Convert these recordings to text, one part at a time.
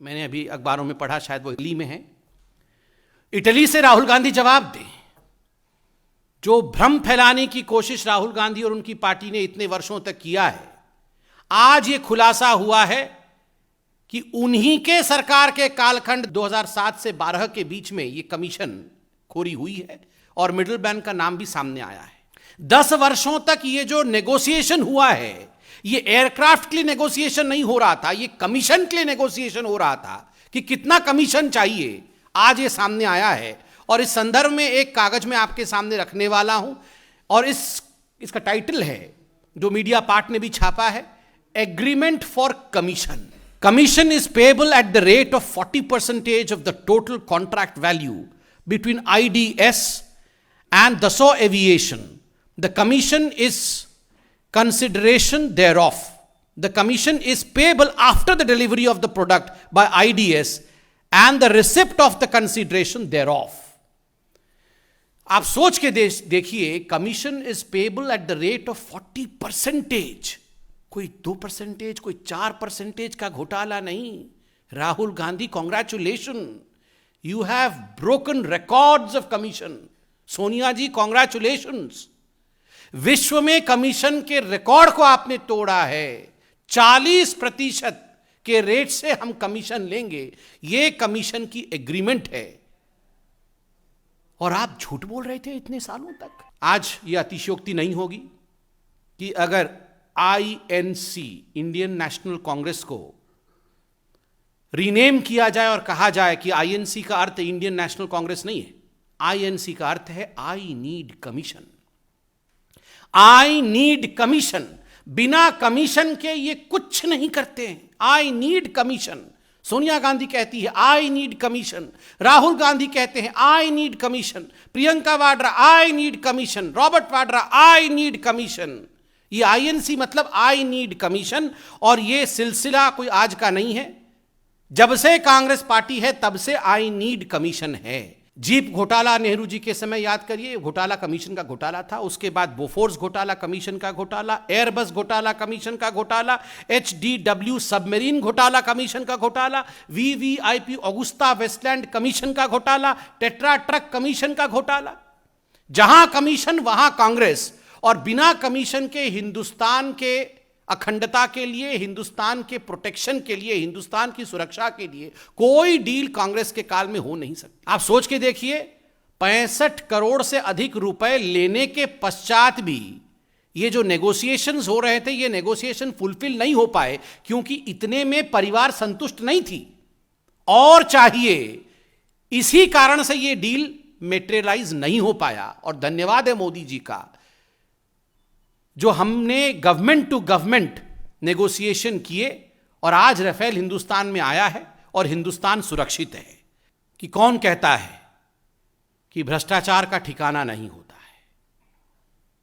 मैंने अभी अखबारों में पढ़ा, शायद वो इटली में है। इटली से राहुल गांधी जवाब दें। जो भ्रम फैलाने की कोशिश राहुल गांधी और उनकी पार्टी ने इतने वर्षों तक किया है, आज ये खुलासा हुआ है कि उन्हीं के सरकार के कालखंड 2007 से 12 के बीच में ये कमीशन खोरी हुई है और मिडिल मैन का नाम भी सामने आया है। 10 वर्षों तक ये जो नेगोशिएशन हुआ है, ये एयरक्राफ्ट के लिए नेगोशिएशन नहीं हो रहा था, ये कमीशन के लिए नेगोशिएशन हो रहा था कि कितना कमीशन चाहिए। आज ये सामने आया है और इस संदर्भ में एक कागज में आपके सामने रखने वाला हूं और इसका टाइटल है, जो मीडिया पार्ट ने भी छापा है, agreement for commission. Commission is payable at the rate of 40% of the total contract value between IDS and Dassault Aviation. The commission is consideration thereof. The commission is payable after the delivery of the product by IDS and the receipt of the consideration thereof. आप सोच के देखिए, commission is payable at the rate of 40%। कोई 2%, कोई 4% का घोटाला नहीं। Rahul Gandhi, congratulation, You have broken records of commission. Sonia ji, congratulations. विश्व में कमीशन के रिकॉर्ड को आपने तोड़ा है। 40% के रेट से हम कमीशन लेंगे, यह कमीशन की एग्रीमेंट है। और आप झूठ बोल रहे थे इतने सालों तक। आज यह अतिशयोक्ति नहीं होगी कि अगर INC, इंडियन नेशनल कांग्रेस को रीनेम किया जाए और कहा जाए कि INC का अर्थ इंडियन नेशनल कांग्रेस नहीं है, INC का अर्थ है I need commission. I need commission. बिना कमीशन के ये कुछ नहीं करते हैं। I need commission. Sonia Gandhi कहती है I need commission, Rahul Gandhi कहते हैं I need commission, Priyanka Vadra I need commission, Robert Vadra I need commission. ये INC मतलब आई नीड कमीशन। और ये सिलसिला कोई आज का नहीं है, जब से कांग्रेस पार्टी है तब से आई नीड कमीशन है। जीप घोटाला नेहरू जी के समय याद करिए, घोटाला कमीशन का घोटाला था। उसके बाद बोफोर्स घोटाला कमीशन का घोटाला, एयरबस घोटाला कमीशन का घोटाला, HDW सबमरीन घोटाला कमीशन का घोटाला, VVIP ऑगुस्ता वेस्टलैंड कमीशन का घोटाला, टेट्रा ट्रक कमीशन का घोटाला। जहां कमीशन वहां कांग्रेस। और बिना कमीशन के हिंदुस्तान के अखंडता के लिए, हिंदुस्तान के प्रोटेक्शन के लिए, हिंदुस्तान की सुरक्षा के लिए कोई डील कांग्रेस के काल में हो नहीं सकती। आप सोच के देखिए, 65 करोड़ से अधिक रुपए लेने के पश्चात भी ये जो नेगोशिएशंस हो रहे थे, ये नेगोशिएशन फुलफिल नहीं हो पाए क्योंकि इतने में परिवार संतुष्ट नहीं थी और चाहिए। इसी कारण से ये डील मेटेरियलाइज नहीं हो पाया। और धन्यवाद है मोदी जी का, जो हमने गवर्नमेंट टू गवर्नमेंट नेगोशिएशन किए और आज राफेल हिंदुस्तान में आया है और हिंदुस्तान सुरक्षित है। कि कौन कहता है कि भ्रष्टाचार का ठिकाना नहीं होता है?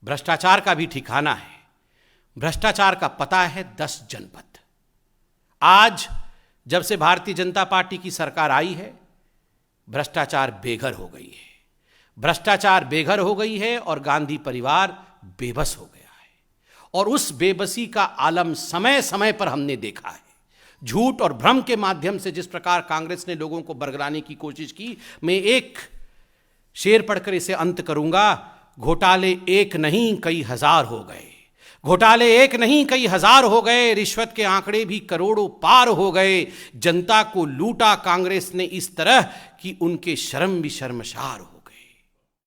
भ्रष्टाचार का भी ठिकाना है। भ्रष्टाचार का पता है 10 जनपद। आज जब से भारतीय जनता पार्टी की सरकार आई है, भ्रष्टाचार बेघर हो गई है। भ्रष्टाचार बेघर हो गई है और गांधी परिवार बेबस हो गया। और उस बेबसी का आलम समय समय पर हमने देखा है। झूठ और भ्रम के माध्यम से जिस प्रकार कांग्रेस ने लोगों को बरगलाने की कोशिश की। मैं एक शेर पढ़कर इसे अंत करूंगा। घोटाले एक नहीं कई हजार हो गए, घोटाले एक नहीं कई हजार हो गए, रिश्वत के आंकड़े भी करोड़ों पार हो गए। जनता को लूटा कांग्रेस ने इस तरह कि उनके शर्म भी शर्मशार हो।